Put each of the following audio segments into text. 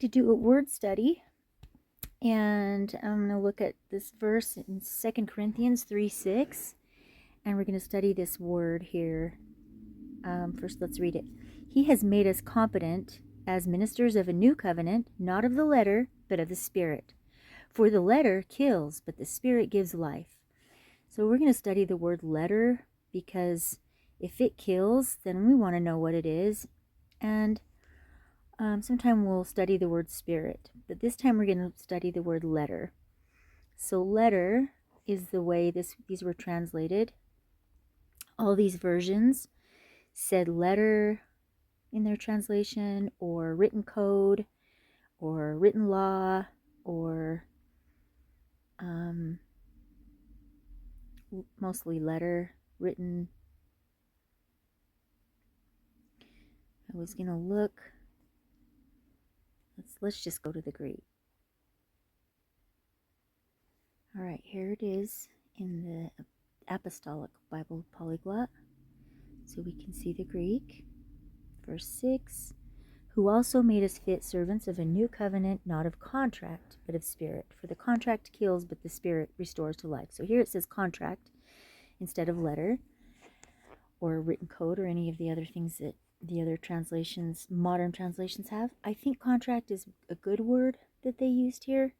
To do a word study, and I'm going to look at this verse in 2 Corinthians 3:6, and we're going to study this word here. First, let's read it. He has made us competent as ministers of a new covenant, not of the letter, but of the Spirit. For the letter kills, but the Spirit gives life. So we're going to study the word letter, because if it kills, then we want to know what it is. And sometime we'll study the word spirit, but this time we're going to study the word letter. So letter is the way these were translated. All these versions said letter in their translation, or written code, or written law, or mostly letter, written. I was going to look. Let's just go to the Greek. All right, here it is in the Apostolic Bible Polyglot. So we can see the Greek. Verse 6, who also made us fit servants of a new covenant, not of contract, but of spirit. For the contract kills, but the spirit restores to life. So here it says contract instead of letter, or written code, or any of the other things that the other translations, modern translations, have. I think contract is a good word that they used here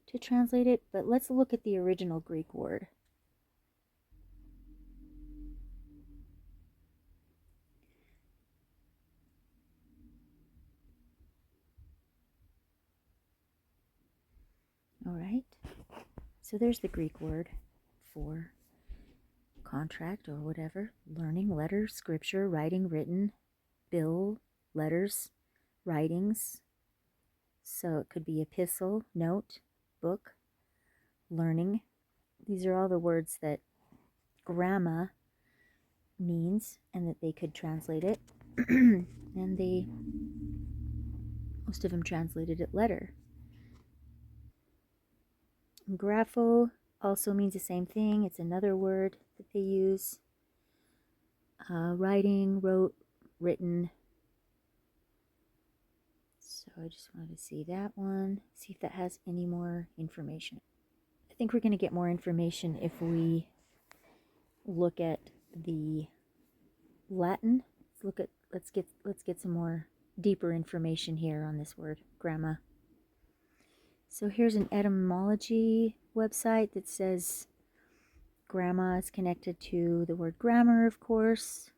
to translate it, but let's look at the original Greek word. All right, so there's the Greek word for contract or whatever. Learning, letter, scripture, writing, written, bill, letters, writings. So it could be epistle, note, book, learning. These are all the words that gramma means, and that they could translate it. And most of them translated it letter. Grapho also means the same thing. It's another word that they use. Writing, wrote, written. So I just wanted to see that one, see if that has any more information. I think we're going to get more information if we look at the Latin. Let's get some more deeper information here on this word, gramma. So here's an etymology website that says gramma is connected to the word grammar, of course.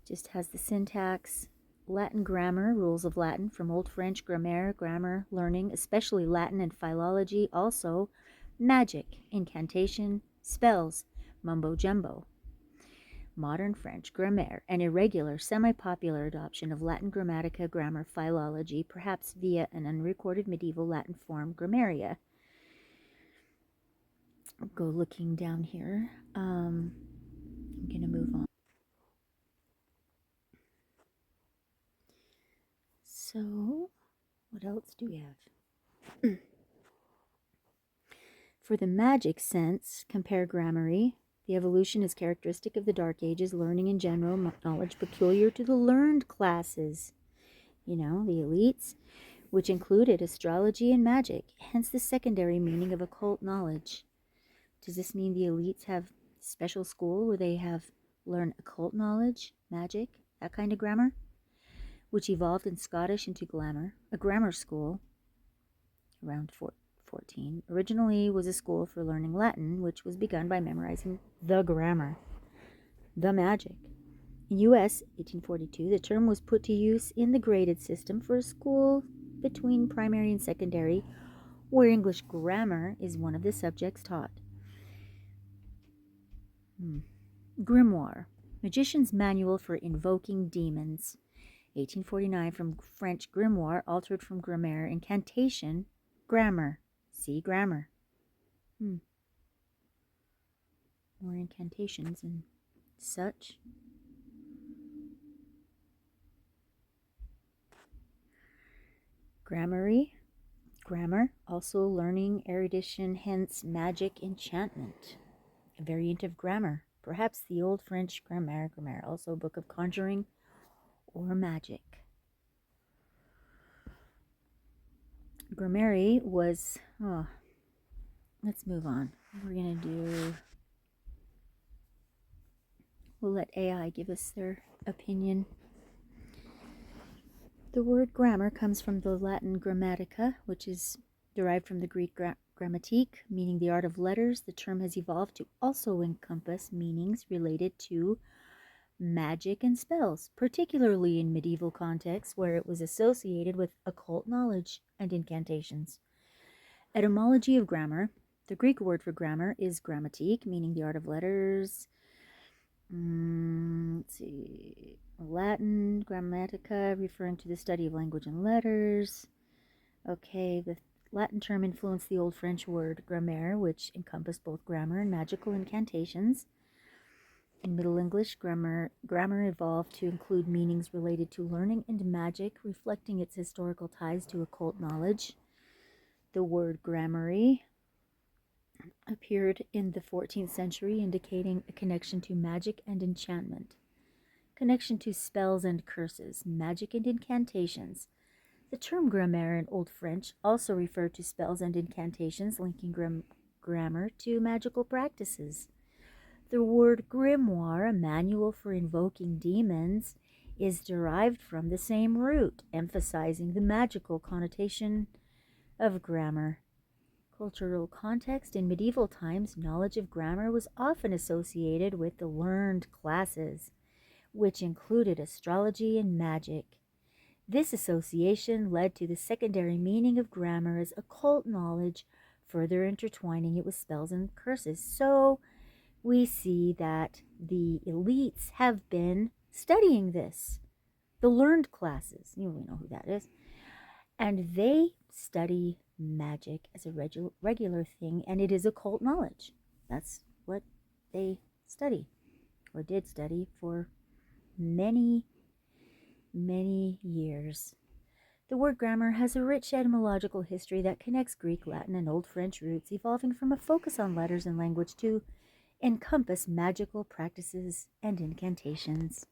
Just has the syntax. Latin grammar, rules of Latin, from Old French grammaire, grammar, learning, especially Latin and philology. Also, magic, incantation, spells, mumbo-jumbo. Modern French grammaire, an irregular, semi-popular adoption of Latin grammatica, grammar, philology, perhaps via an unrecorded medieval Latin form, grammaria. I'll go looking down here. I'm going to move on. So, what else do we have? For the magic sense, compare grammary. The evolution is characteristic of the Dark Ages, learning in general, knowledge peculiar to the learned classes, the elites, which included astrology and magic, hence the secondary meaning of occult knowledge. Does this mean the elites have special school where they learn occult knowledge, magic, that kind of grammar? Which evolved in Scottish into a grammar school around 14. Originally was a school for learning Latin, which was begun by memorizing the grammar, the magic. In U.S., 1842, the term was put to use in the graded system for a school between primary and secondary, where English grammar is one of the subjects taught. Grimoire, Magician's Manual for Invoking Demons. 1849, from French grimoire, altered from grammaire, incantation, grammar. See grammar. More incantations and such. Grammar, also learning, erudition, hence magic, enchantment. A variant of grammar, perhaps the Old French grammaire, also a book of conjuring or magic. grammary was, let's move on. We'll let AI give us their opinion. The word grammar comes from the Latin grammatica, which is derived from the Greek grammatique, meaning the art of letters. The term has evolved to also encompass meanings related to magic and spells, particularly in medieval contexts where it was associated with occult knowledge and incantations. Etymology of grammar. The Greek word for grammar is grammatique, meaning the art of letters. Let's see. Latin, grammatica, referring to the study of language and letters. Okay, the Latin term influenced the Old French word grammaire, which encompassed both grammar and magical incantations. In Middle English, grammar evolved to include meanings related to learning and magic, reflecting its historical ties to occult knowledge. The word gramarye appeared in the 14th century, indicating a connection to magic and enchantment. Connection to spells and curses, magic and incantations. The term grammaire in Old French also referred to spells and incantations, linking grammar to magical practices. The word grimoire, a manual for invoking demons, is derived from the same root, emphasizing the magical connotation of grammar. Cultural context. In medieval times, knowledge of grammar was often associated with the learned classes, which included astrology and magic. This association led to the secondary meaning of grammar as occult knowledge, further intertwining it with spells and curses. So we see that the elites have been studying this. The learned classes, we know who that is, and they study magic as a regular thing, and it is occult knowledge. That's what they study, or did study, for many, many years. The word grammar has a rich etymological history that connects Greek, Latin, and Old French roots, evolving from a focus on letters and language to encompass magical practices and incantations.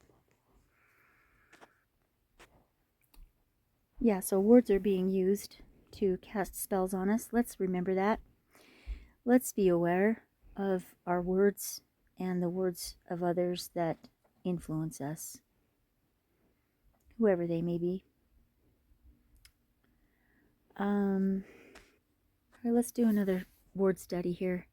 Yeah, so words are being used to cast spells on us. Let's remember that. Let's be aware of our words and the words of others that influence us, whoever they may be. All right, let's do another word study here.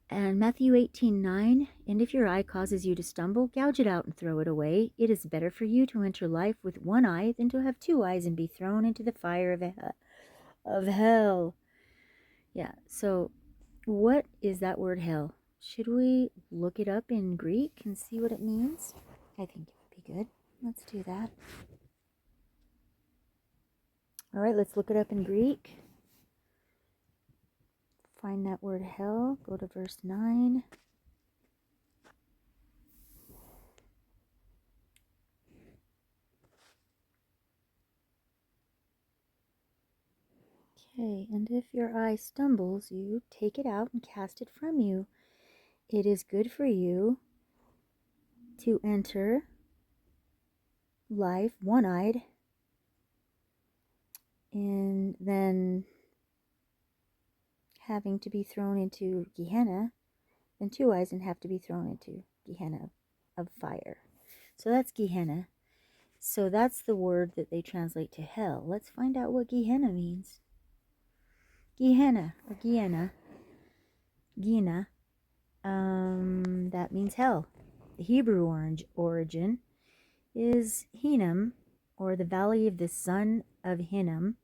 And Matthew 18:9, and if your eye causes you to stumble, gouge it out and throw it away. It is better for you to enter life with one eye than to have two eyes and be thrown into the fire of hell. Yeah, so what is that word hell? Should we look it up in Greek and see what it means? I think it would be good. Let's do that. All right, let's look it up in Greek. Find that word hell. Go to verse 9. Okay, and if your eye stumbles you, take it out and cast it from you. It is good for you to enter life one-eyed and then having to be thrown into Gehenna, than two eyes and have to be thrown into Gehenna of fire. So that's Gehenna. So that's the word that they translate to hell. Let's find out what Gehenna means. Gehenna, or Gehenna, that means hell. The Hebrew origin is Hinnom, or the valley of the son of Hinnom.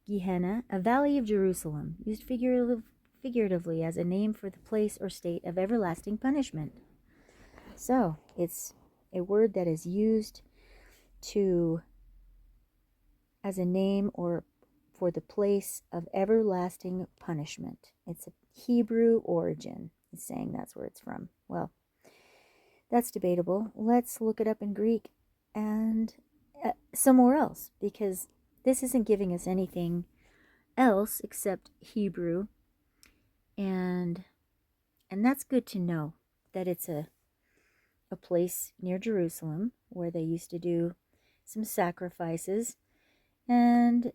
Gehenna, a valley of Jerusalem, used figuratively as a name for the place or state of everlasting punishment. So it's a word that is used as a name or for the place of everlasting punishment. It's a Hebrew origin. It's saying that's where it's from. Well, that's debatable. Let's look it up in Greek and somewhere else, because this isn't giving us anything else except Hebrew, and that's good to know that it's a place near Jerusalem where they used to do some sacrifices, and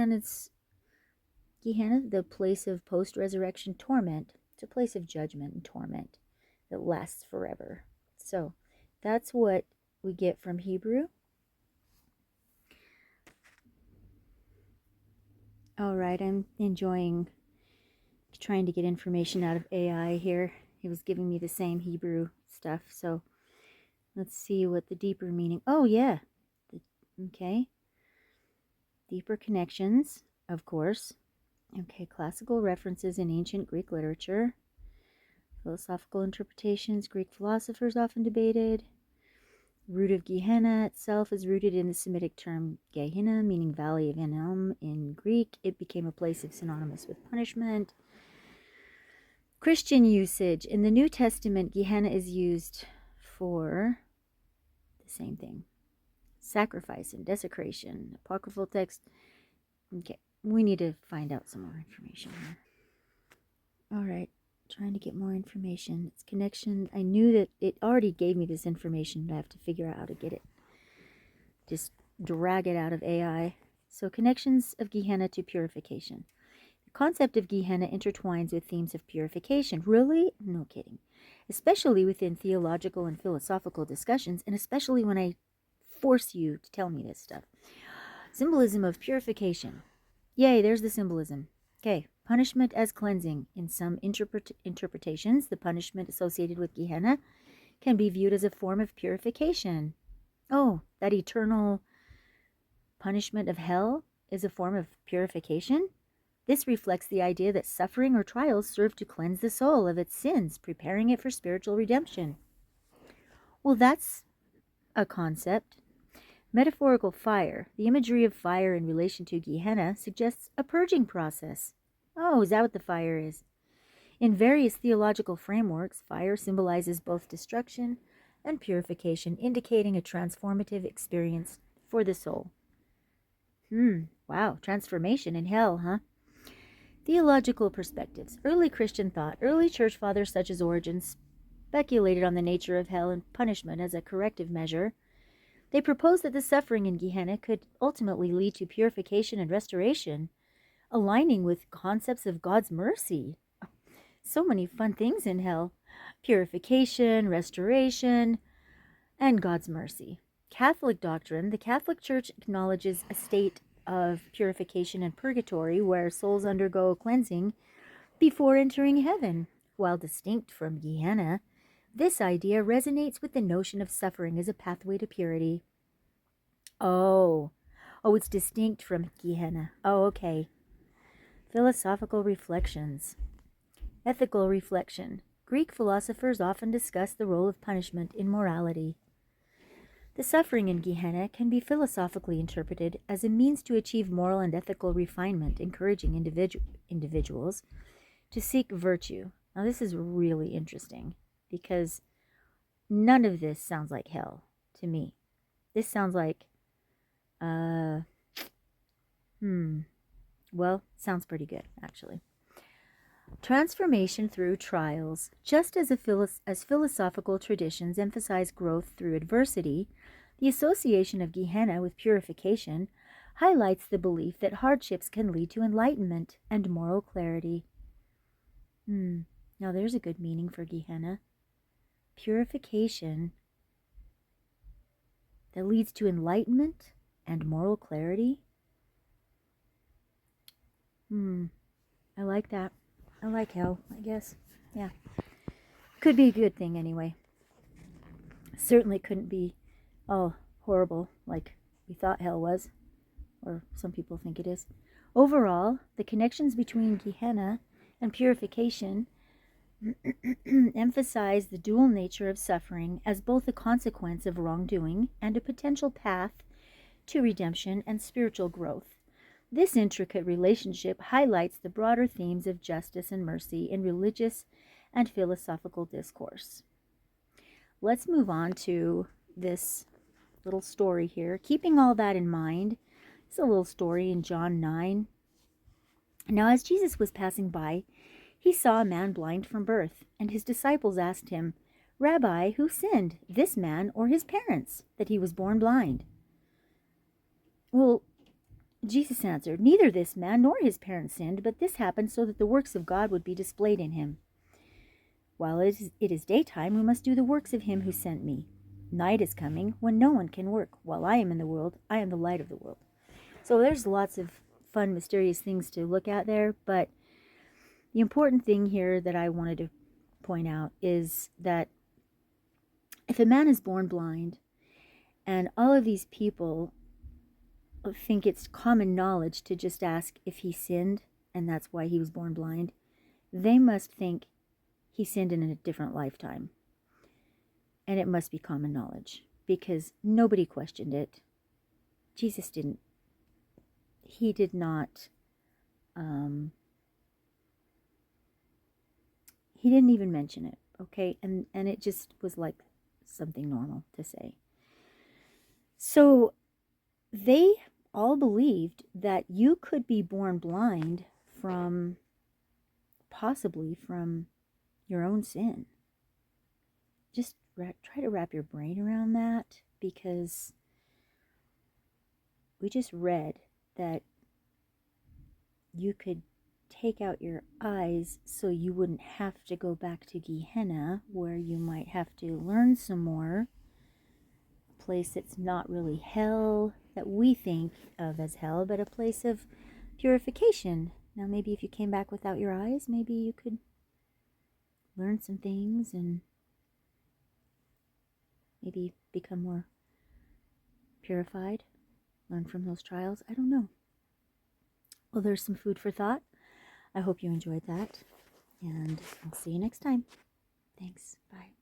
and it's Gehenna, the place of post-resurrection torment. It's a place of judgment and torment that lasts forever. So that's what we get from Hebrew. All right, I'm enjoying trying to get information out of AI here. He was giving me the same Hebrew stuff, so let's see what the deeper meaning. Oh, yeah. Okay. Deeper connections, of course. Okay, classical references in ancient Greek literature. Philosophical interpretations, Greek philosophers often debated. Root of Gehenna itself is rooted in the Semitic term Gehenna, meaning Valley of Hinnom in Greek. It became a place of synonymous with punishment. Christian usage. In the New Testament, Gehenna is used for the same thing. Sacrifice and desecration. Apocryphal text. Okay, we need to find out some more information here. All right, trying to get more information. Its connection. I knew that it already gave me this information, but I have to figure out how to get it. Just drag it out of AI. So connections of Gehenna to purification. The concept of Gehenna intertwines with themes of purification. Really? No kidding. Especially within theological and philosophical discussions, and especially when I force you to tell me this stuff. Symbolism of purification. Yay, there's the symbolism. Okay, punishment as cleansing. In some interpretations, the punishment associated with Gehenna can be viewed as a form of purification. Oh, that eternal punishment of hell is a form of purification? This reflects the idea that suffering or trials serve to cleanse the soul of its sins, preparing it for spiritual redemption. Well, that's a concept. Metaphorical fire. The imagery of fire in relation to Gehenna suggests a purging process. Oh, is that what the fire is? In various theological frameworks, fire symbolizes both destruction and purification, indicating a transformative experience for the soul. Wow, transformation in hell, huh? Theological perspectives. Early Christian thought. Early church fathers such as Origen speculated on the nature of hell and punishment as a corrective measure. They proposed that the suffering in Gehenna could ultimately lead to purification and restoration, aligning with concepts of God's mercy. So many fun things in hell. Purification, restoration, and God's mercy. Catholic doctrine. The Catholic Church acknowledges a state of purification and purgatory where souls undergo cleansing before entering heaven. While distinct from Gehenna, this idea resonates with the notion of suffering as a pathway to purity. Oh, it's distinct from Gehenna. Oh, okay. Philosophical reflections. Ethical reflection. Greek philosophers often discuss the role of punishment in morality. The suffering in Gehenna can be philosophically interpreted as a means to achieve moral and ethical refinement, encouraging individuals to seek virtue. Now, this is really interesting because none of this sounds like hell to me. This sounds like, well, sounds pretty good, actually. Transformation through trials. Just as philosophical traditions emphasize growth through adversity, the association of Gehenna with purification highlights the belief that hardships can lead to enlightenment and moral clarity. Now there's a good meaning for Gehenna. Purification that leads to enlightenment and moral clarity. I like that. I like hell, I guess. Yeah. Could be a good thing anyway. Certainly couldn't be horrible like we thought hell was, or some people think it is. Overall, the connections between Gehenna and purification emphasize the dual nature of suffering as both a consequence of wrongdoing and a potential path to redemption and spiritual growth. This intricate relationship highlights the broader themes of justice and mercy in religious and philosophical discourse. Let's move on to this little story here. Keeping all that in mind, it's a little story in John 9. Now, as Jesus was passing by, he saw a man blind from birth, and his disciples asked him, "Rabbi, who sinned, this man or his parents, that he was born blind?" Well, Jesus answered, "Neither this man nor his parents sinned, but this happened so that the works of God would be displayed in him. While it is daytime, we must do the works of him who sent me. Night is coming when no one can work. While I am in the world, I am the light of the world." So there's lots of fun, mysterious things to look at there, but the important thing here that I wanted to point out is that if a man is born blind, and all of these people think it's common knowledge to just ask if he sinned, and that's why he was born blind, they must think he sinned in a different lifetime. And it must be common knowledge, because nobody questioned it. Jesus didn't. He did not. He didn't even mention it, okay? And it just was like something normal to say. So they all believed that you could be born blind from, possibly from your own sin. Just try to wrap your brain around that, because we just read that you could take out your eyes so you wouldn't have to go back to Gehenna, where you might have to learn some more. A place that's not really hell, that we think of as hell, but a place of purification. Now, maybe if you came back without your eyes, maybe you could learn some things and maybe become more purified, learn from those trials. I don't know. Well, there's some food for thought. I hope you enjoyed that, and I'll see you next time. Thanks. Bye.